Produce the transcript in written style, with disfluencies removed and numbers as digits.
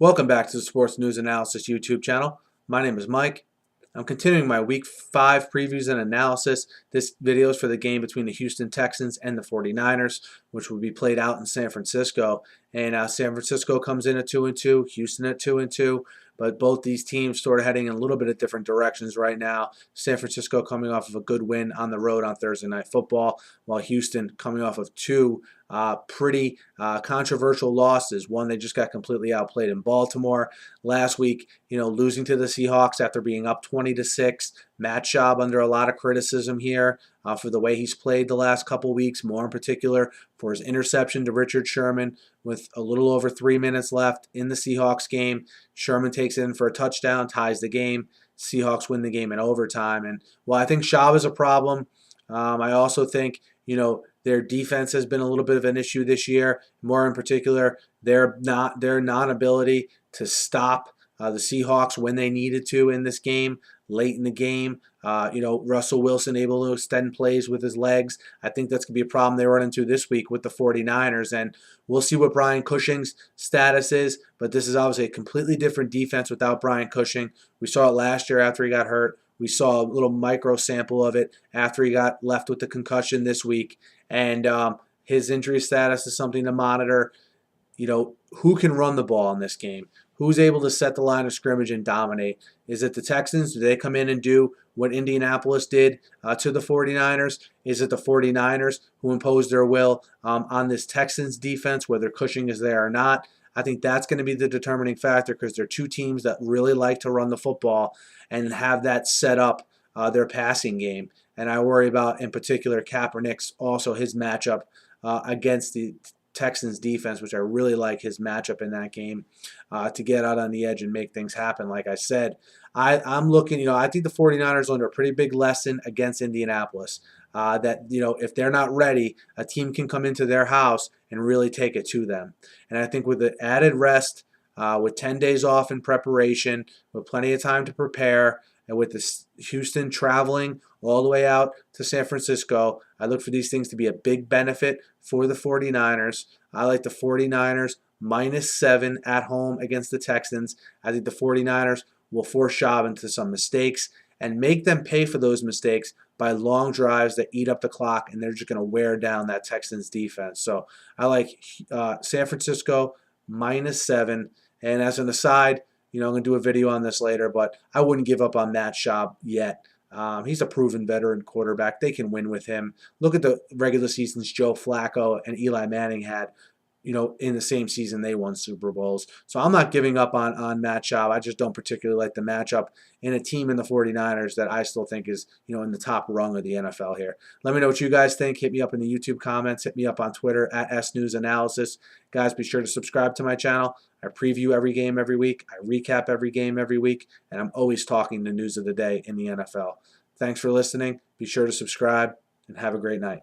Welcome back to the Sports News Analysis YouTube channel. My name is Mike. I'm continuing my Week 5 previews and analysis. This video is for the game between the Houston Texans and the 49ers, which will be played out in San Francisco. And San Francisco comes in at 2-2, Houston at 2-2. But both these teams sort of heading in a little bit of different directions right now. San Francisco coming off of a good win on the road on Thursday Night Football, while Houston coming off of two pretty controversial losses. One, they just got completely outplayed in Baltimore last week, losing to the Seahawks after being up 20-6. Matt Schaub under a lot of criticism here for the way he's played the last couple weeks, more in particular for his interception to Richard Sherman with a little over 3 minutes left in the Seahawks game. Sherman takes it in for a touchdown, ties the game. Seahawks win the game in overtime. And while I think Schaub is a problem, I also think, their defense has been a little bit of an issue this year. More in particular, their non-ability to stop the Seahawks when they needed to in this game, late in the game. Russell Wilson able to extend plays with his legs. I think that's going to be a problem they run into this week with the 49ers. And we'll see what Brian Cushing's status is. But this is obviously a completely different defense without Brian Cushing. We saw it last year after he got hurt. We saw a little micro sample of it after he got left with the concussion this week. And his injury status is something to monitor. Who can run the ball in this game? Who's able to set the line of scrimmage and dominate? Is it the Texans? Do they come in and do what Indianapolis did to the 49ers? Is it the 49ers who impose their will on this Texans defense, whether Cushing is there or not? I think that's going to be the determining factor because they're two teams that really like to run the football and have that set up their passing game. And I worry about, in particular, Kaepernick's also his matchup against the Texans defense, which I really like his matchup in that game to get out on the edge and make things happen. Like I said, I'm looking, I think the 49ers learned a pretty big lesson against Indianapolis. That if they're not ready, a team can come into their house and really take it to them. And I think with the added rest, with 10 days off in preparation, with plenty of time to prepare, and with the Houston traveling all the way out to San Francisco, I look for these things to be a big benefit for the 49ers. I like the 49ers -7 at home against the Texans. I think the 49ers will force Schaub into some mistakes and make them pay for those mistakes by long drives that eat up the clock, and they're just going to wear down that Texans defense. So I like San Francisco -7. And as an aside, I'm going to do a video on this later, but I wouldn't give up on Matt Schaub yet. He's a proven veteran quarterback. They can win with him. Look at the regular seasons Joe Flacco and Eli Manning had. In the same season they won Super Bowls. So I'm not giving up on Matt Schaub. I just don't particularly like the matchup in a team in the 49ers that I still think is, in the top rung of the NFL here. Let me know what you guys think. Hit me up in the YouTube comments. Hit me up on Twitter at SNewsAnalysis. Guys, be sure to subscribe to my channel. I preview every game every week. I recap every game every week. And I'm always talking the news of the day in the NFL. Thanks for listening. Be sure to subscribe and have a great night.